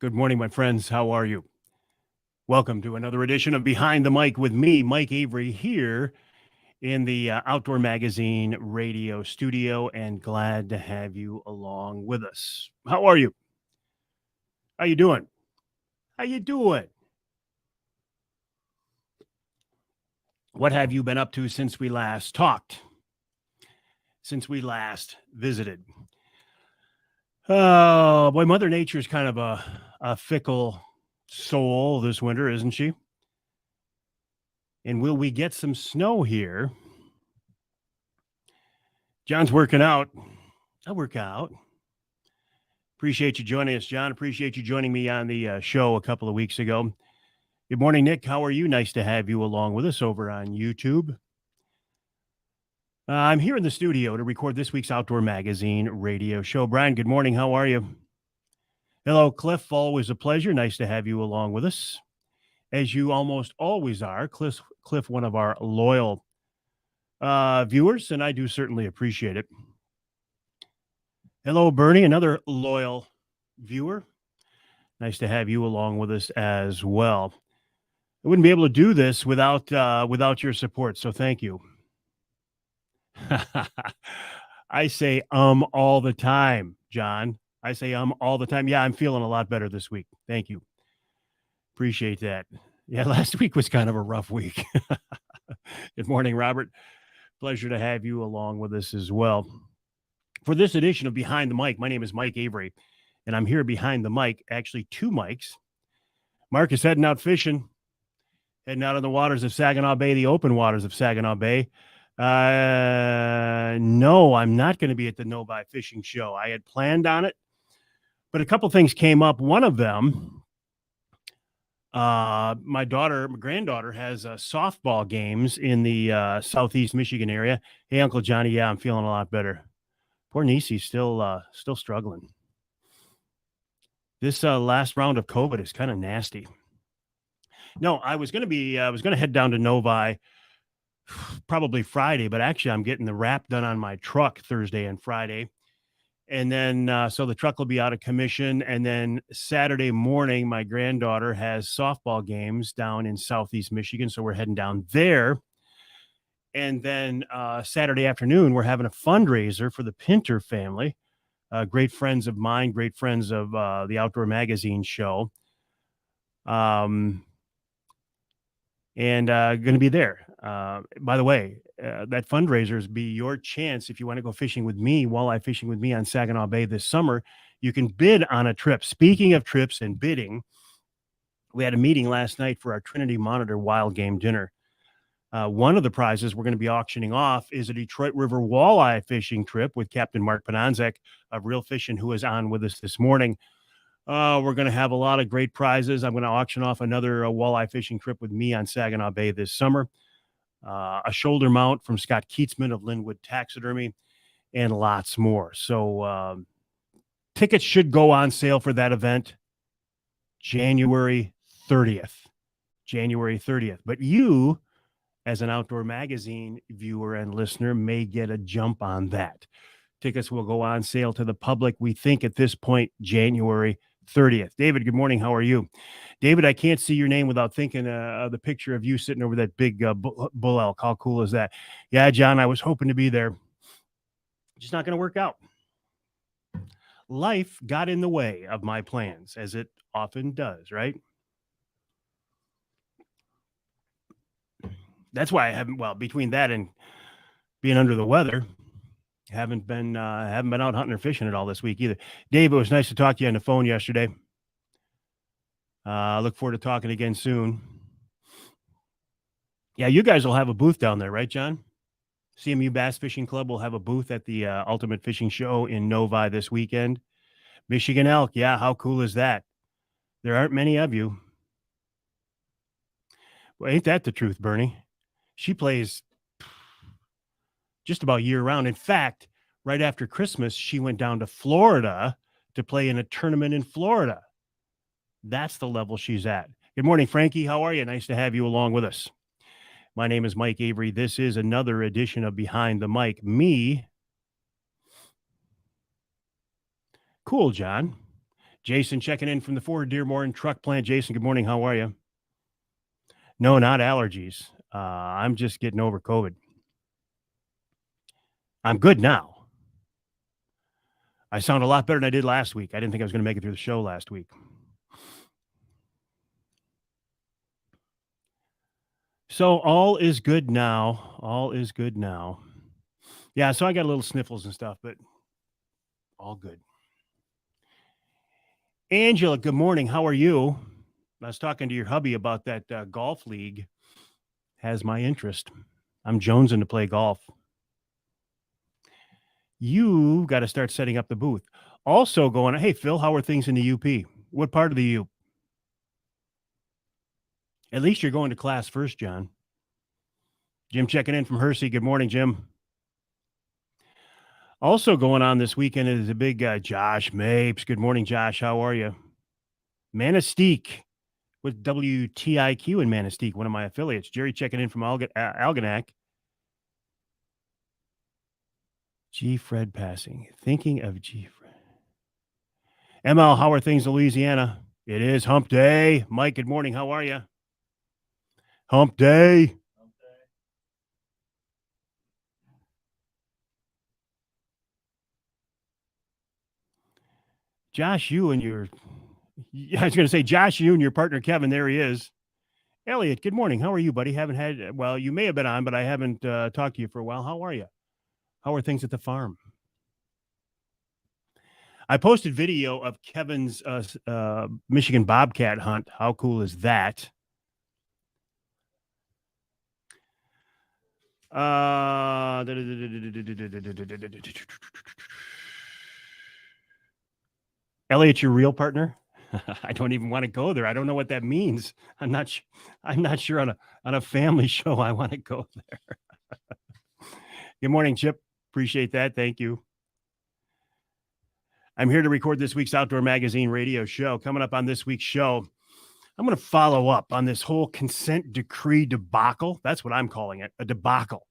Good morning, my friends. How are you? Welcome to another edition of Behind the Mic with me, Mike Avery, here in the Outdoor Magazine radio studio, and glad to have you along with us. How are you? How you doing? How you doing? What have you been up to since we last talked? Since we last visited? Oh, boy, Mother Nature's kind of a fickle soul this winter, isn't she? And will we get some snow here? John's working out. I work out. Appreciate you joining us, John. Appreciate you joining me on the show a couple of weeks ago. Good morning, Nick. How are you? Nice to have you along with us over on YouTube. I'm here in the studio to record this week's Outdoor Magazine radio show. Brian, good morning. How are you? Hello, Cliff. Always a pleasure. Nice to have you along with us, as you almost always are. Cliff, one of our loyal viewers, and I do certainly appreciate it. Hello, Bernie, another loyal viewer. Nice to have you along with us as well. I wouldn't be able to do this without your support, so thank you. I say all the time, John. I say all the time. Yeah, I'm feeling a lot better this week. Thank you. Appreciate that. Yeah, last week was kind of a rough week. Good morning, Robert. Pleasure to have you along with us as well. For this edition of Behind the Mic, my name is Mike Avery, and I'm here behind the mic, actually two mics. Mark is heading out fishing, heading out in the waters of Saginaw Bay, the open waters of Saginaw Bay. No, I'm not going to be at the Novi Fishing Show. I had planned on it, but a couple things came up. One of them, my granddaughter has softball games in the Southeast Michigan area. Hey, Uncle Johnny, yeah, I'm feeling a lot better. Poor Niecy's still struggling. This last round of COVID is kind of nasty. No, I was going to head down to Novi probably Friday, but actually I'm getting the wrap done on my truck Thursday and Friday. And then, so the truck will be out of commission. And then Saturday morning, my granddaughter has softball games down in Southeast Michigan. So we're heading down there. And then Saturday afternoon, we're having a fundraiser for the Pinter family. Great friends of mine, great friends of the Outdoor Magazine show. And going to be there. By the way, that fundraisers be your chance if you want to go fishing with me, walleye fishing with me on Saginaw Bay this summer. You can bid on a trip. Speaking of trips and bidding, we had a meeting last night for our Trinity Monitor Wild Game Dinner. One of the prizes we're going to be auctioning off is a Detroit River walleye fishing trip with Captain Mark Panonzek of Real Fishing, who is on with us this morning. We're going to have a lot of great prizes. I'm going to auction off another walleye fishing trip with me on Saginaw Bay this summer. A shoulder mount from Scott Keatsman of Linwood Taxidermy, and lots more. So tickets should go on sale for that event January 30th. January 30th. But you, as an Outdoor Magazine viewer and listener, may get a jump on that. Tickets will go on sale to the public, we think, at this point, January 30th. David, good morning. How are you? David, I can't see your name without thinking of the picture of you sitting over that big bull elk. How cool is that? Yeah, John, I was hoping to be there. Just not going to work out. Life got in the way of my plans, as it often does, right? That's why I haven't, well, between that and being under the weather, haven't been out hunting or fishing at all this week either. Dave, it was nice to talk to you on the phone yesterday. Look forward to talking again soon. Yeah, you guys will have a booth down there, right, John? CMU Bass Fishing Club will have a booth at the Ultimate Fishing Show in Novi this weekend. Michigan elk, yeah, how cool is that? There aren't many of you. Well, ain't that the truth, Bernie? She plays just about year-round. In fact, right after Christmas, she went down to Florida to play in a tournament in Florida. That's the level she's at. Good morning, Frankie. How are you? Nice to have you along with us. My name is Mike Avery. This is another edition of Behind the Mic. Me. Cool, John. Jason checking in from the Ford Dearborn truck plant. Jason, good morning. How are you? No, not allergies. I'm just getting over COVID. I'm good now. I sound a lot better than I did last week. I didn't think I was going to make it through the show last week. So all is good now. All is good now. Yeah, so I got a little sniffles and stuff, but all good. Angela, good morning. How are you? I was talking to your hubby about that golf league. Has my interest. I'm jonesing to play golf. You got to start setting up the booth. Also going, hey, Phil, how are things in the UP? What part of the U? At least you're going to class first, John. Jim checking in from Hersey. Good morning, Jim. Also going on this weekend is a big Josh Mapes. Good morning, Josh. How are you? Manistee with WTIQ in Manistee, one of my affiliates. Jerry checking in from Algonac. G. Fred passing. Thinking of G. Fred. ML, how are things in Louisiana? It is hump day. Mike, good morning. How are you? Hump day. Josh, you and your, I was going to say, Josh, you and your partner, Kevin, there he is. Elliot, good morning. How are you, buddy? Haven't had, well, you may have been on, but I haven't talked to you for a while. How are you? How are things at the farm? I posted video of Kevin's Michigan Bobcat hunt. How cool is that? Elliot, your real partner? I don't even want to go there. I don't know what that means. I'm not sure on a family show I want to go there. Good morning, Chip. Appreciate that. Thank you. I'm here to record this week's Outdoor Magazine radio show. Coming up on this week's show, I'm going to follow up on this whole consent decree debacle. That's what I'm calling it, a debacle.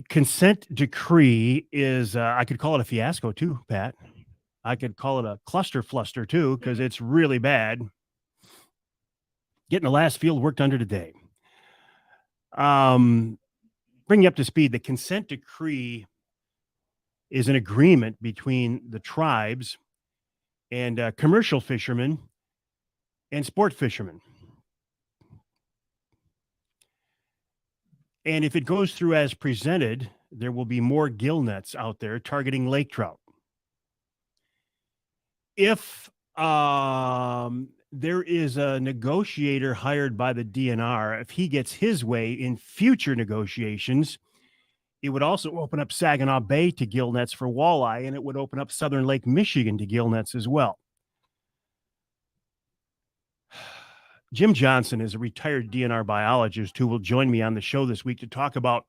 Consent decree is, I could call it a fiasco too, Pat. I could call it a cluster fluster too, because it's really bad. Getting the last field worked under today. Bring you up to speed. The consent decree is an agreement between the tribes and commercial fishermen and sport fishermen. And if it goes through as presented, there will be more gill nets out there targeting lake trout. If there is a negotiator hired by the DNR, if he gets his way in future negotiations, it would also open up Saginaw Bay to gill nets for walleye, and it would open up Southern Lake Michigan to gill nets as well. Jim Johnson is a retired DNR biologist who will join me on the show this week to talk about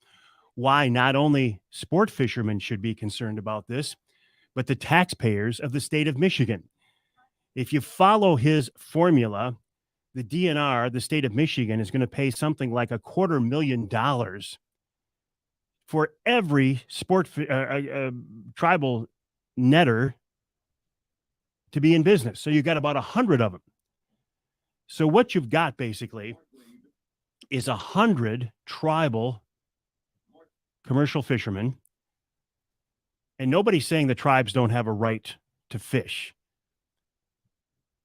why not only sport fishermen should be concerned about this, but the taxpayers of the state of Michigan. If you follow his formula, the DNR, the state of Michigan, is going to pay something like $250,000 for every tribal netter to be in business. So you've got about 100 of them. So what you've got basically is 100 tribal commercial fishermen, and nobody's saying the tribes don't have a right to fish.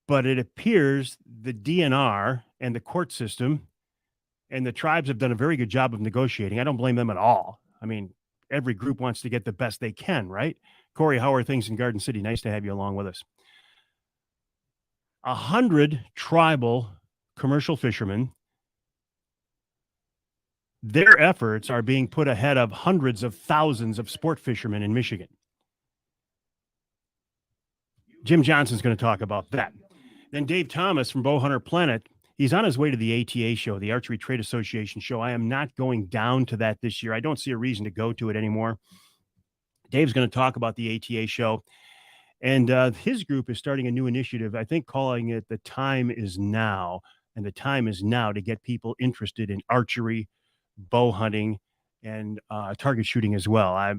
But it appears the DNR and the court system and the tribes have done a very good job of negotiating. I don't blame them at all. I mean, every group wants to get the best they can, right? Corey, how are things in Garden City? Nice to have you along with us. 100 tribal commercial fishermen, their efforts are being put ahead of hundreds of thousands of sport fishermen in Michigan. Jim Johnson's going to talk about that. Then Dave Thomas from Bowhunter Planet, he's on his way to the ATA show, the Archery Trade Association show. I am not going down to that this year. I don't see a reason to go to it anymore. Dave's going to talk about the ATA show. And his group is starting a new initiative, I think calling it The Time Is Now. And the time is now to get people interested in archery, bow hunting, and target shooting as well.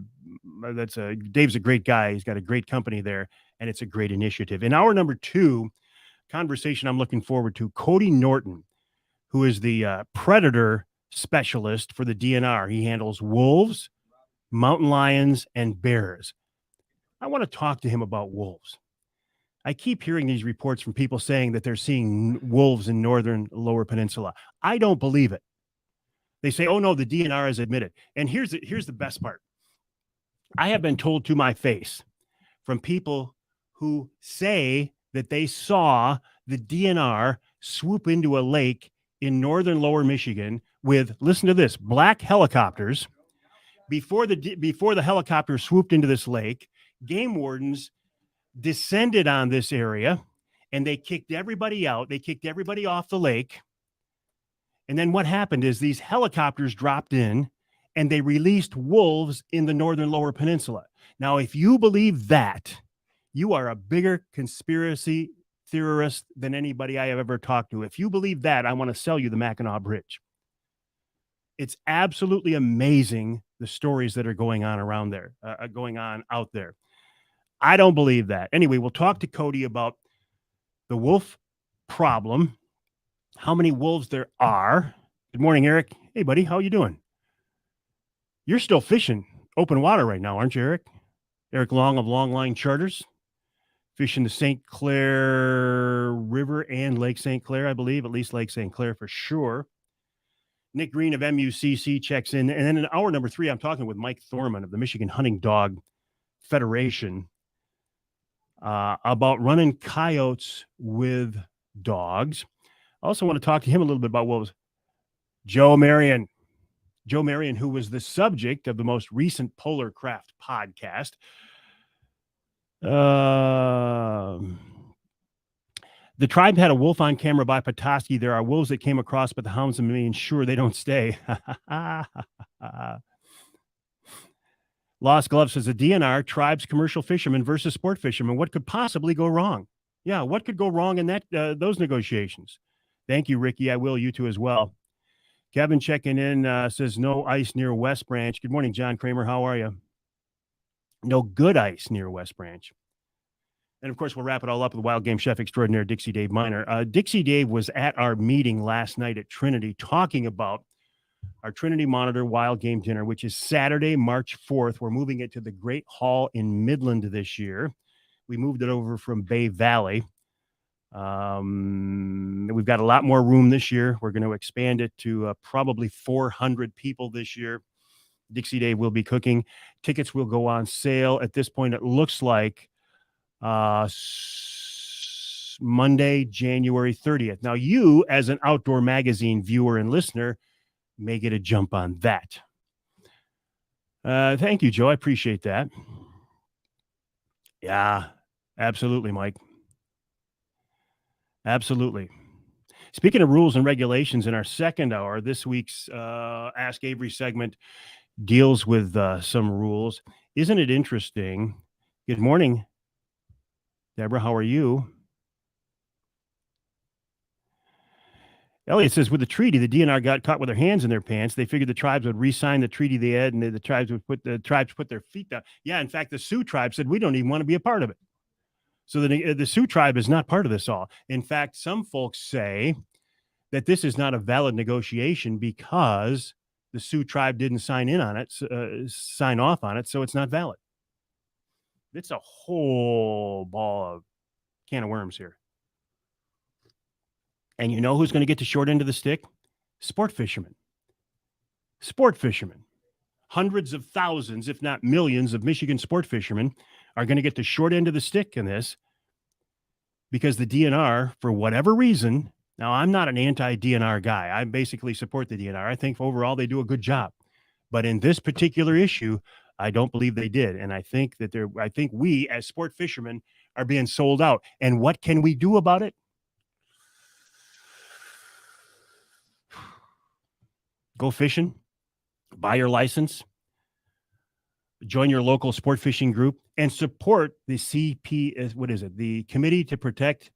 Dave's a great guy. He's got a great company there. and it's a great initiative. In hour number 2, conversation I'm looking forward to, Cody Norton, who is the predator specialist for the DNR. He handles wolves, mountain lions, and bears. I want to talk to him about wolves. I keep hearing these reports from people saying that they're seeing wolves in northern Lower Peninsula. I don't believe it. They say, oh no, the DNR has admitted. And here's the best part. I have been told to my face from people who say that they saw the DNR swoop into a lake in northern Lower Michigan with, listen to this, black helicopters. Before the helicopter swooped into this lake, game wardens descended on this area and they kicked everybody out. They kicked everybody off the lake. And then what happened is these helicopters dropped in and they released wolves in the northern Lower Peninsula. Now, if you believe that, you are a bigger conspiracy theorist than anybody I have ever talked to. If you believe that, I want to sell you the Mackinac Bridge. It's absolutely amazing the stories that are going on around there, going on out there. I don't believe that. Anyway, we'll talk to Cody about the wolf problem, how many wolves there are. Good morning, Eric. Hey, buddy, how you doing? You're still fishing open water right now, aren't you, Eric? Eric Long of Long Line Charters, fishing the St. Clair River and Lake St. Clair, I believe, at least Lake St. Clair for sure. Nick Green of MUCC checks in. And then in hour number 3, I'm talking with Mike Thorman of the Michigan Hunting Dog Federation about running coyotes with dogs. I also want to talk to him a little bit about what was Joe Marion, who was the subject of the most recent Polar Craft podcast. The tribe had a wolf on camera by Petoskey. There are wolves that came across, but the hounds remain sure they don't stay. Lost Glove says the DNR, tribes, commercial fishermen versus sport fishermen. What could possibly go wrong? Yeah, what could go wrong in that those negotiations? Thank you, Ricky. I will. You too as well. Kevin checking in says no ice near West Branch. Good morning, John Kramer. How are you? No good ice near West Branch. And, of course, we'll wrap it all up with Wild Game Chef Extraordinaire Dixie Dave Miner. Dixie Dave was at our meeting last night at Trinity talking about our Trinity Monitor Wild Game Dinner, which is Saturday, March 4th. We're moving it to the Great Hall in Midland this year. We moved it over from Bay Valley. We've got a lot more room this year. We're going to expand it to probably 400 people this year. Dixie Dave will be cooking. Tickets will go on sale. At this point, it looks like Monday, January 30th. Now, you, as an Outdoor Magazine viewer and listener, may get a jump on that. Thank you, Joe. I appreciate that. Yeah, absolutely, Mike. Absolutely. Speaking of rules and regulations, in our second hour, this week's Ask Avery segment deals with some rules. Isn't it interesting? Good morning, Deborah. How are you? Elliot says, with the treaty, the DNR got caught with their hands in their pants. They figured the tribes would re-sign the treaty they had, and the tribes would put their feet down. Yeah, in fact, the Sioux tribe said, we don't even want to be a part of it. So the Sioux tribe is not part of this all. In fact, some folks say that this is not a valid negotiation because the Sioux tribe didn't sign off on it, so it's not valid. It's a whole can of worms here. And you know who's going to get the short end of the stick? Sport fishermen. Hundreds of thousands, if not millions, of Michigan sport fishermen are going to get the short end of the stick in this because the DNR, for whatever reason, now I'm not an anti-DNR guy. I basically support the DNR. I think overall they do a good job. But in this particular issue, I don't believe they did. And I think we as sport fishermen are being sold out. And what can we do about it? Go fishing, buy your license, join your local sport fishing group, and support the the Committee to Protect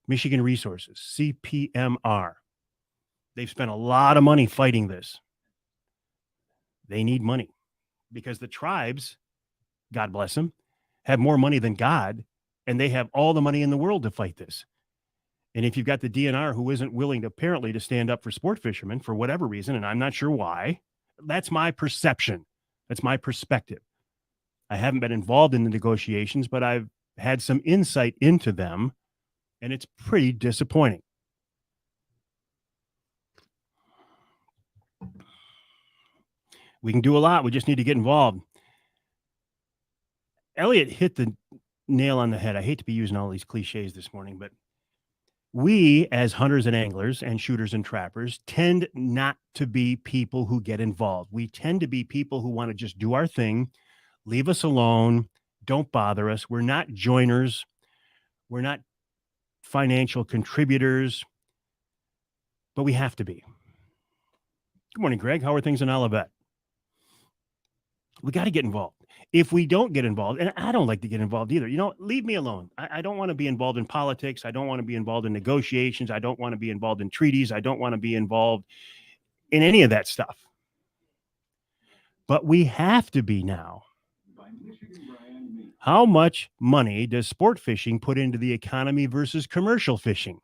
Michigan Resources, CPMR. They've spent a lot of money fighting this. They need money because the tribes, God bless them, have more money than God, and they have all the money in the world to fight this. And if you've got the DNR who isn't willing to apparently to stand up for sport fishermen for whatever reason, and I'm not sure why, that's my perception. That's my perspective. I haven't been involved in the negotiations, but I've had some insight into them, and it's pretty disappointing. We can do a lot. We just need to get involved. Elliot hit the nail on the head. I hate to be using all these cliches this morning, but we as hunters and anglers and shooters and trappers tend not to be people who get involved. We tend to be people who want to just do our thing, leave us alone, don't bother us. We're not joiners. We're not financial contributors, but we have to be. Good morning, Greg. How are things in Olivet? We got to get involved. If we don't get involved, and I don't like to get involved either, leave me alone. I don't want to be involved in politics. I don't want to be involved in negotiations. I don't want to be involved in treaties. I don't want to be involved in any of that stuff. But we have to be now. How much money does sport fishing put into the economy versus commercial fishing?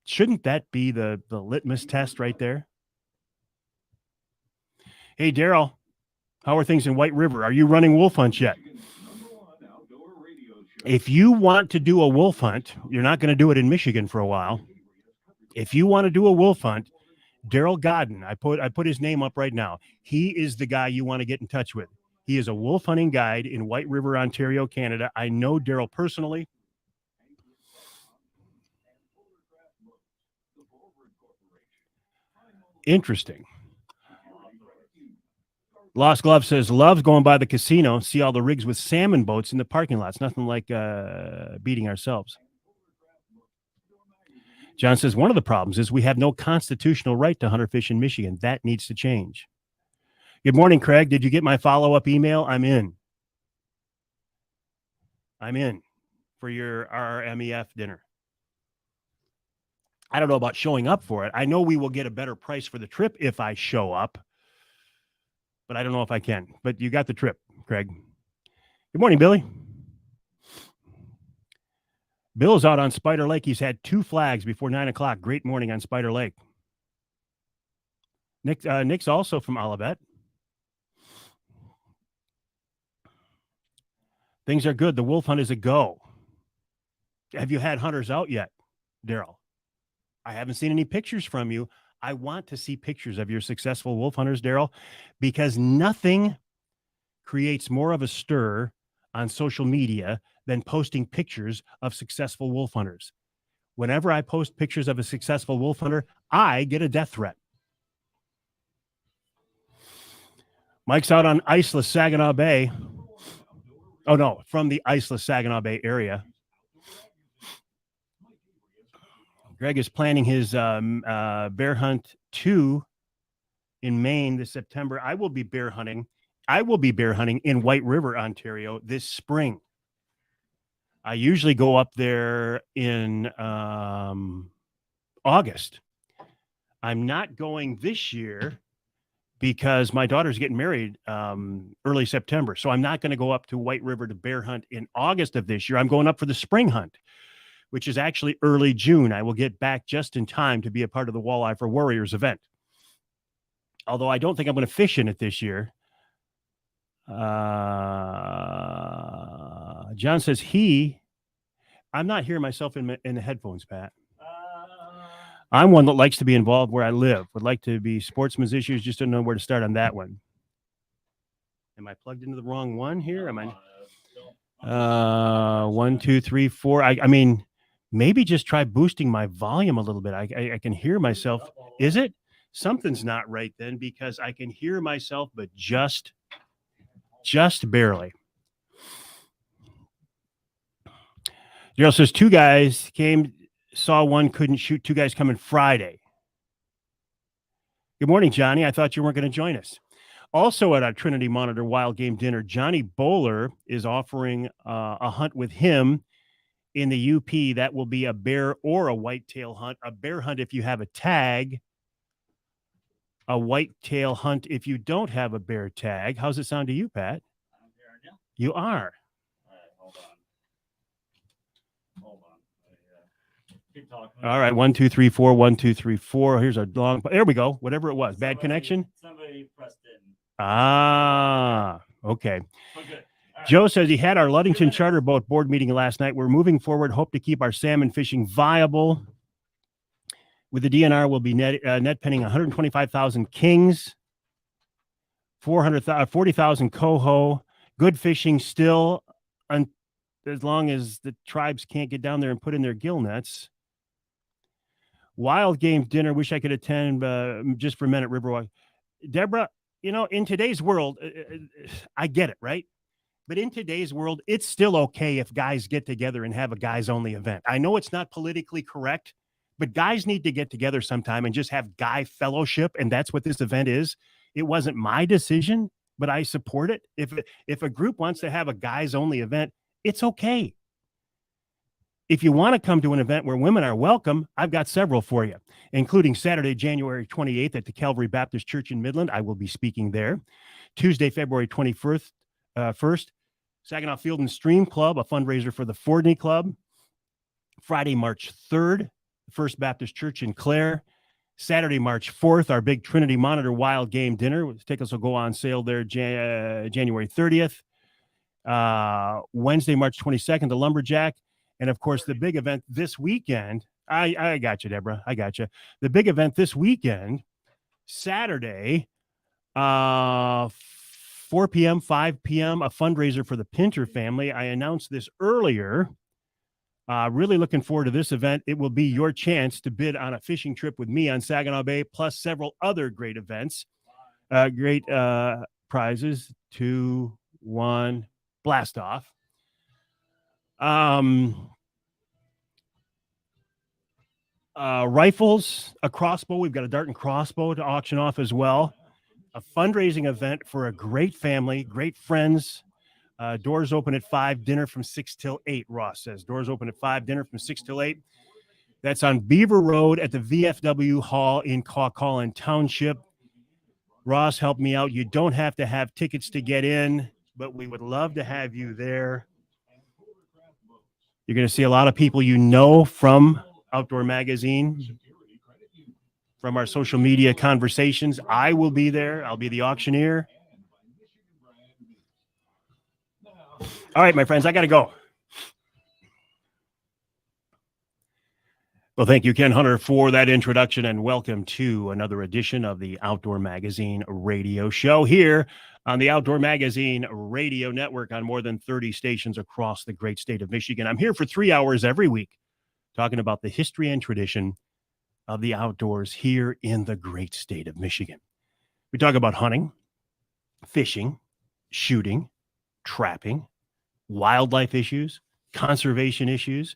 Shouldn't that be the litmus test right there? Hey, Daryl. How are things in White River? Are you running wolf hunts yet? If you want to do a wolf hunt, you're not going to do it in Michigan for a while. If you want to do a wolf hunt, Daryl Godden, I put his name up right now. He is the guy you want to get in touch with. He is a wolf hunting guide in White River, Ontario, Canada. I know Daryl personally. Interesting. Lost Glove says, loves going by the casino, see all the rigs with salmon boats in the parking lots. Nothing like beating ourselves. John says, one of the problems is we have no constitutional right to hunter fish in Michigan. That needs to change. Good morning, Craig. Did you get my follow-up email? I'm in for your RMEF dinner. I don't know about showing up for it. I know we will get a better price for the trip if I show up, but I don't know if I can. But you got the trip, Craig. Good morning, Billy. Bill's out on Spider Lake. He's had 2 flags before 9 o'clock. Great morning on Spider Lake. Nick's also from Olivet. Things are good. The wolf hunt is a go. Have you had hunters out yet, Daryl? I haven't seen any pictures from you. I want to see pictures of your successful wolf hunters, Daryl, because nothing creates more of a stir on social media than posting pictures of successful wolf hunters. Whenever I post pictures of a successful wolf hunter, I get a death threat. Mike's out on Isla Saginaw Bay. Oh, no, from the Isla Saginaw Bay area. Greg is planning his bear hunt 2 in Maine this September. I will be bear hunting in White River, Ontario this spring. I usually go up there in August. I'm not going this year because my daughter's getting married early September. So I'm not going to go up to White River to bear hunt in August of this year. I'm going up for the spring hunt, which is actually early June. I will get back just in time to be a part of the Walleye for Warriors event. Although I don't think I'm going to fish in it this year. John says I'm not hearing myself in the headphones, Pat. I'm one that likes to be involved where I live, would like to be sportsman's issues, just don't know where to start on that one. Am I plugged into the wrong one here? Am I 1, 2, 3, 4? I mean, maybe just try boosting my volume a little bit. I can hear myself. Is it? Something's not right then, because I can hear myself, but just barely. Daryl says 2 guys came, saw one, couldn't shoot. 2 guys coming Friday. Good morning, Johnny. I thought you weren't going to join us. Also at our Trinity Monitor Wild Game Dinner, Johnny Bowler is offering a hunt with him in the UP. That will be a bear or a whitetail hunt. A bear hunt if you have a tag. A whitetail hunt if you don't have a bear tag. How's it sound to you, Pat? You are. All right, hold on. All right, 1, 2, 3, 4, 1, 2, 3, 4. Here's a long. There we go. Whatever it was, bad connection. Somebody pressed in. Okay. Joe says he had our Ludington charter boat board meeting last night. We're moving forward. Hope to keep our salmon fishing viable. With the DNR, we'll be net penning 125,000 kings, 40,000 coho. Good fishing still, as long as the tribes can't get down there and put in their gill nets. Wild game dinner. Wish I could attend just for a minute, Riverwalk. Deborah, in today's world, I get it, right? But in today's world, it's still okay if guys get together and have a guys only event. I know it's not politically correct, but guys need to get together sometime and just have guy fellowship. And that's what this event is. It wasn't my decision, but I support it. If a group wants to have a guys only event, it's okay. If you want to come to an event where women are welcome, I've got several for you, including Saturday, January 28th at the Calvary Baptist Church in Midland. I will be speaking there. Tuesday, February 21st, Saginaw Field and Stream Club, a fundraiser for the Fordney Club. Friday, March 3rd, First Baptist Church in Clare. Saturday, March 4th, our big Trinity Monitor Wild Game Dinner. Tickets will go on sale there January 30th. Wednesday, March 22nd, the Lumberjack. And, of course, the big event this weekend. I got you, Deborah. I got you. The big event this weekend, Saturday, 4 p.m., 5 p.m., a fundraiser for the Pinter family. I announced this earlier. Really looking forward to this event. It will be your chance to bid on a fishing trip with me on Saginaw Bay, plus several other great events. Great prizes. 2, 1, blast off. Rifles, a crossbow. We've got a dart and crossbow to auction off as well. A fundraising event for a great family, great friends. Doors open at 5, dinner from 6 till 8, Ross says. Doors open at 5, dinner from 6 till 8. That's on Beaver Road at the VFW Hall in Cawcolin Township. Ross, help me out. You don't have to have tickets to get in, but we would love to have you there. You're going to see a lot of people from Outdoor Magazine, from our social media conversations. I will be there. I'll be the auctioneer. All right, my friends, I got to go. Well, thank you, Ken Hunter, for that introduction, and welcome to another edition of the Outdoor Magazine radio show here on the Outdoor Magazine radio network on more than 30 stations across the great state of Michigan. I'm here for 3 hours every week talking about the history and tradition of the outdoors here in the great state of Michigan. We talk about hunting, fishing, shooting, trapping, wildlife issues, conservation issues,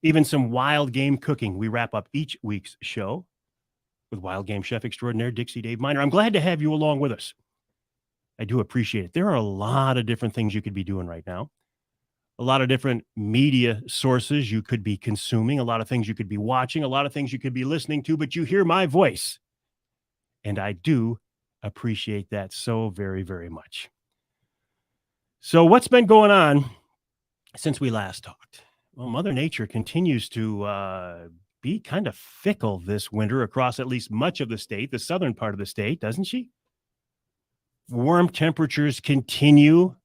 even some wild game cooking. We wrap up each week's show with wild game chef extraordinaire Dixie Dave Miner. I'm glad to have you along with us. I do appreciate it. There are a lot of different things you could be doing right now. A lot of different media sources you could be consuming, a lot of things you could be watching, a lot of things you could be listening to, but you hear my voice. And I do appreciate that so very, very much. So what's been going on since we last talked? Well, Mother Nature continues to be kind of fickle this winter across at least much of the state, the southern part of the state, doesn't she? Warm temperatures continue.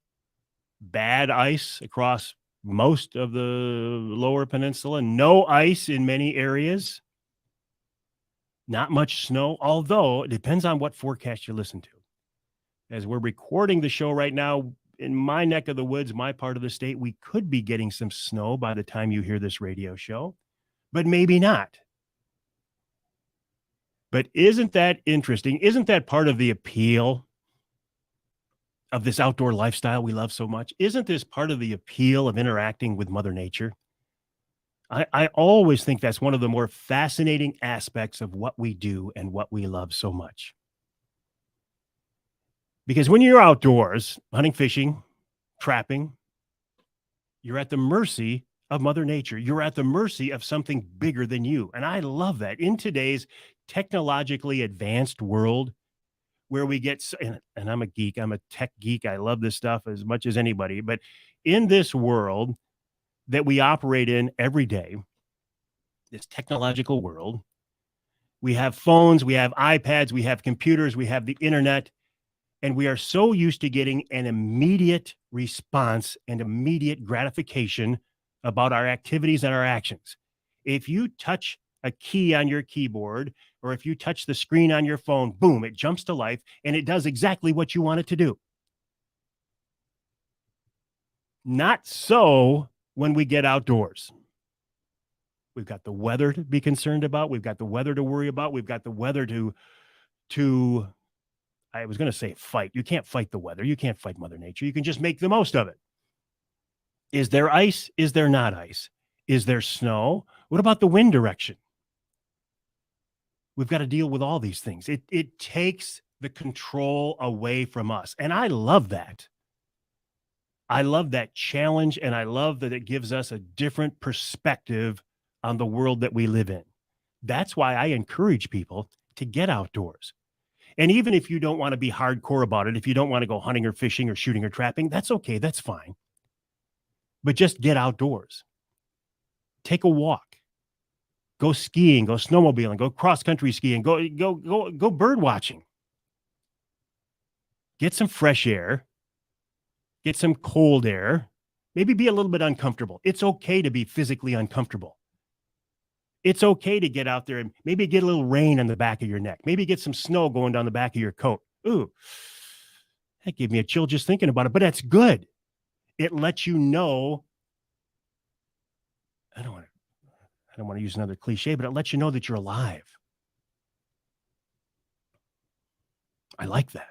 Bad ice across most of the lower peninsula. No ice in many areas. Not much snow, although it depends on what forecast you listen to. As we're recording the show right now, in my neck of the woods, my part of the state, we could be getting some snow by the time you hear this radio show, but maybe not. But isn't that interesting? Isn't that part of the appeal of this outdoor lifestyle we love so much? Isn't this part of the appeal of interacting with Mother Nature? I always think that's one of the more fascinating aspects of what we do and what we love so much. Because when you're outdoors, hunting, fishing, trapping, you're at the mercy of Mother Nature. You're at the mercy of something bigger than you. And I love that. In today's technologically advanced world, where we get, and I'm a geek, I'm a tech geek, I love this stuff as much as anybody, but in this world that we operate in every day, this technological world. We have phones, we have iPads, we have computers, we have the internet, and we are so used to getting an immediate response and immediate gratification about our activities and our actions. If you touch a key on your keyboard or if you touch the screen on your phone, boom, it jumps to life and it does exactly what you want it to do. Not so when we get outdoors. We've got the weather to be concerned about. We've got the weather to worry about. We've got the weather to I was going to say fight. You can't fight the weather. You can't fight Mother Nature. You can just make the most of it. Is there ice? Is there not ice? Is there snow? What about the wind direction? We've got to deal with all these things. It takes the control away from us. And I love that. I love that challenge. And I love that it gives us a different perspective on the world that we live in. That's why I encourage people to get outdoors. And even if you don't want to be hardcore about it, if you don't want to go hunting or fishing or shooting or trapping, that's okay. That's fine. But just get outdoors. Take a walk. Go skiing, go snowmobiling, go cross-country skiing, go bird watching. Get some fresh air. Get some cold air. Maybe be a little bit uncomfortable. It's okay to be physically uncomfortable. It's okay to get out there and maybe get a little rain on the back of your neck. Maybe get some snow going down the back of your coat. Ooh, that gave me a chill just thinking about it, but that's good. It lets you know. I don't want to use another cliche, but it lets you know that you're alive. I like that.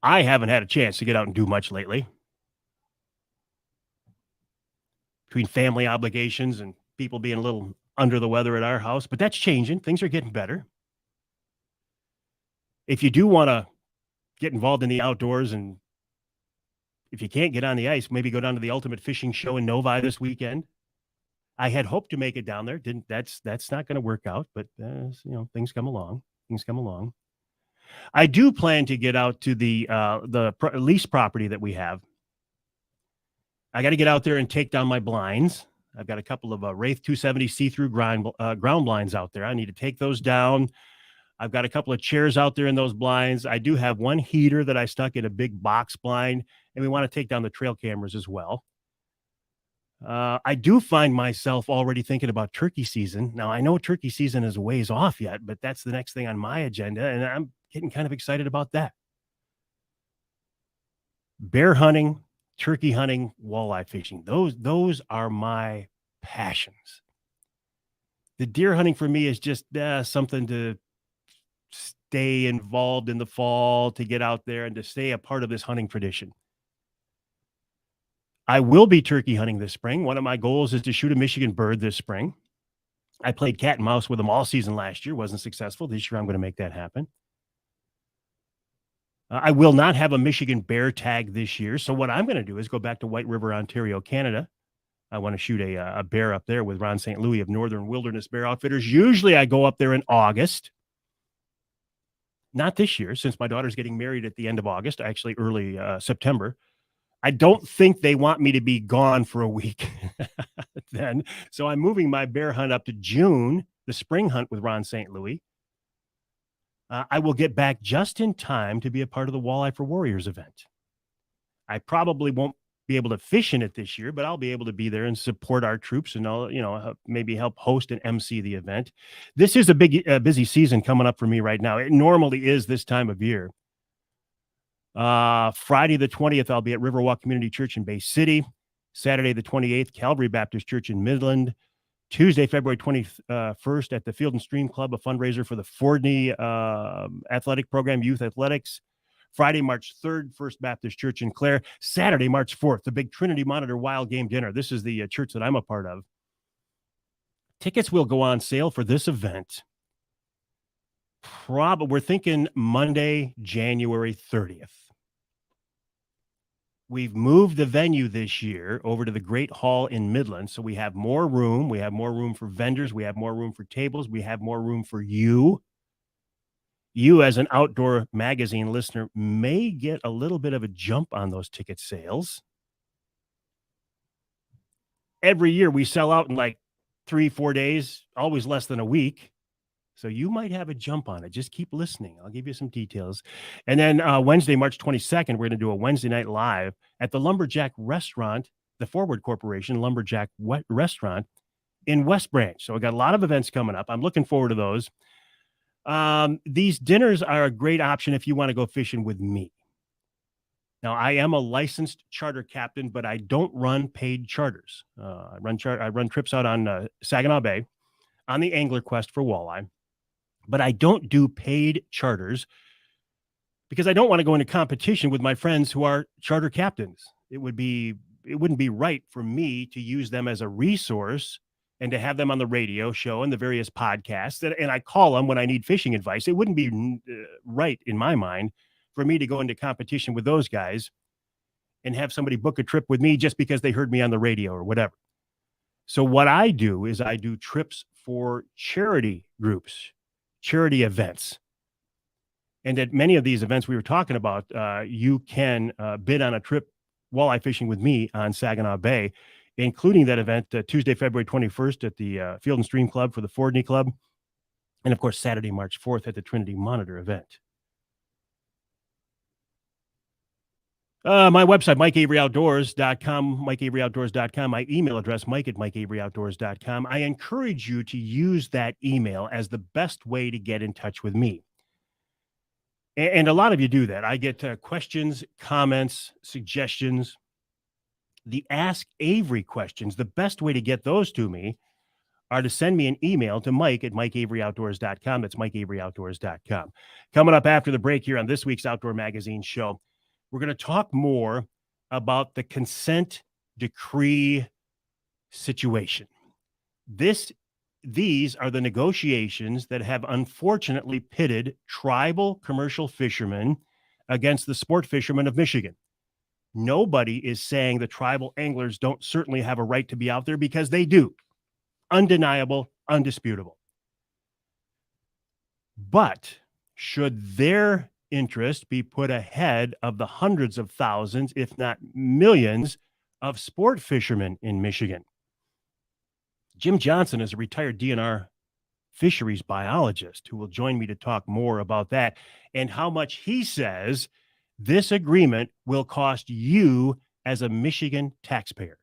I haven't had a chance to get out and do much lately. Between family obligations and people being a little under the weather at our house, but that's changing. Things are getting better. If you do want to get involved in the outdoors, and if you can't get on the ice, maybe go down to the Ultimate Fishing Show in Novi this weekend. I had hoped to make it down there. That's not going to work out, but things come along. I do plan to get out to the lease property that we have. I got to get out there and take down my blinds. I've got a couple of Wraith 270 see-through ground blinds out there. I need to take those down. I've got a couple of chairs out there in those blinds. I do have one heater that I stuck in a big box blind, and we want to take down the trail cameras as well. I do find myself already thinking about turkey season. Now, I know turkey season is a ways off yet, but that's the next thing on my agenda, and I'm getting kind of excited about that. Bear hunting, turkey hunting, walleye fishing. Those are my passions. The deer hunting for me is just something to stay involved in the fall, to get out there and to stay a part of this hunting tradition. I will be turkey hunting this spring. One of my goals is to shoot a Michigan bird this spring. I played cat and mouse with them all season last year. Wasn't successful. This year, I'm going to make that happen. I will not have a Michigan bear tag this year. So what I'm going to do is go back to White River, Ontario, Canada. I want to shoot a bear up there with Ron St. Louis of Northern Wilderness Bear Outfitters. Usually I go up there in August. Not this year, since my daughter's getting married at the end of August, actually early September. I don't think they want me to be gone for a week then. So I'm moving my bear hunt up to June, the spring hunt with Ron St. Louis. I will get back just in time to be a part of the Walleye for Warriors event. I probably won't be able to fish in it this year, but I'll be able to be there and support our troops and maybe help host and MC the event. This is a big, busy season coming up for me right now. It normally is this time of year. Friday the 20th, I'll be at Riverwalk Community Church in Bay City. Saturday the 28th, Calvary Baptist Church in Midland. Tuesday, February 21st, at the Field and Stream Club, a fundraiser for the Fordney athletic program, youth athletics. Friday, March 3rd, First Baptist Church in Clare. Saturday, March 4th, the big Trinity Monitor Wild Game Dinner. This is the church that I'm a part of. Tickets will go on sale for this event. We're thinking Monday, January 30th. We've moved the venue this year over to the Great Hall in Midland, so we have more room. We have more room for vendors. We have more room for tables. We have more room for you. You, as an Outdoor Magazine listener, may get a little bit of a jump on those ticket sales. every year we sell out in like 3-4 days, always less than a week. So you might have a jump on it. Just keep listening. I'll give you some details. And then Wednesday, March 22nd, we're going to do a Wednesday night live at the Lumberjack Restaurant, the Forward Corporation Lumberjack Restaurant in West Branch. So we got a lot of events coming up. I'm looking forward to those. These dinners are a great option if you want to go fishing with me. Now, I am a licensed charter captain, but I don't run paid charters. I run trips out on Saginaw Bay on the Angler Quest for walleye, but I don't do paid charters because I don't want to go into competition with my friends who are charter captains. It wouldn't be right for me to use them as a resource and to have them on the radio show and the various podcasts. And I call them when I need fishing advice. It wouldn't be right in my mind for me to go into competition with those guys and have somebody book a trip with me just because they heard me on the radio or whatever. So what I do is I do trips for charity groups, charity events. And at many of these events we were talking about, you can bid on a trip walleye fishing with me on Saginaw Bay, including that event Tuesday, February 21st at the Field and Stream Club for the Fordney Club. And of course, Saturday, March 4th at the Trinity Monitor event. My website, MikeAveryOutdoors.com, MikeAveryOutdoors.com. My email address, Mike@MikeAveryOutdoors.com. I encourage you to use that email as the best way to get in touch with me. And a lot of you do that. I get questions, comments, suggestions. The Ask Avery questions, the best way to get those to me are to send me an email to Mike@MikeAveryOutdoors.com. That's MikeAveryOutdoors.com. Coming up after the break here on this week's Outdoor Magazine show, we're going to talk more about the consent decree situation. These are the negotiations that have unfortunately pitted tribal commercial fishermen against the sport fishermen of Michigan. Nobody is saying the tribal anglers don't certainly have a right to be out there, because they do. Undeniable, undisputable. But should their interest be put ahead of the hundreds of thousands, if not millions, of sport fishermen in Michigan? Jim Johnson is a retired DNR fisheries biologist who will join me to talk more about that and how much he says this agreement will cost you as a Michigan taxpayer.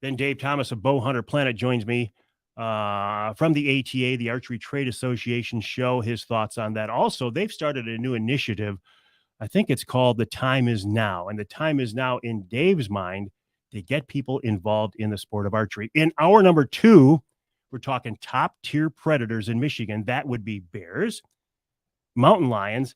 Then Dave Thomas of Bowhunter Planet joins me from the ATA, the Archery Trade Association show, his thoughts on that. Also, they've started a new initiative. I think it's called The Time Is Now. And the time is now, in Dave's mind, to get people involved in the sport of archery. In hour number 2, we're talking top tier predators in Michigan. That would be bears, mountain lions,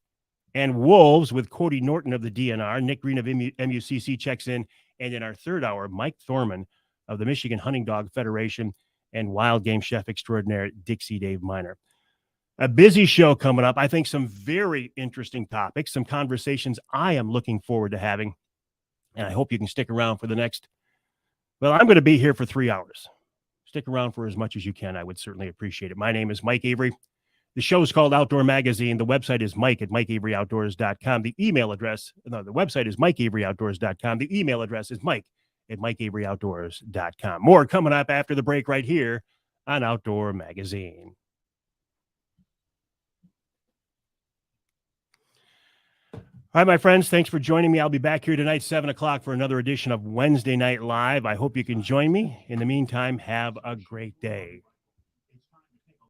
and wolves with Cody Norton of the DNR. Nick Green of MUCC checks in. And in our third hour, Mike Thorman of the Michigan Hunting Dog Federation and wild game chef extraordinaire Dixie Dave Miner. A busy show coming up. I think some very interesting topics, some conversations I am looking forward to having. And I hope you can stick around for the next, well, I'm going to be here for 3 hours. Stick around for as much as you can. I would certainly appreciate it. My name is Mike Avery. The show is called Outdoor Magazine. The website is Mike@MikeAveryOutdoors.com. The website is MikeAveryOutdoors.com. The email address is Mike@MikeAveryOutdoors.com. More coming up after the break right here on Outdoor Magazine. All right, my friends, thanks for joining me. I'll be back here tonight, 7 o'clock, for another edition of Wednesday Night Live. I hope you can join me. In the meantime, have a great day.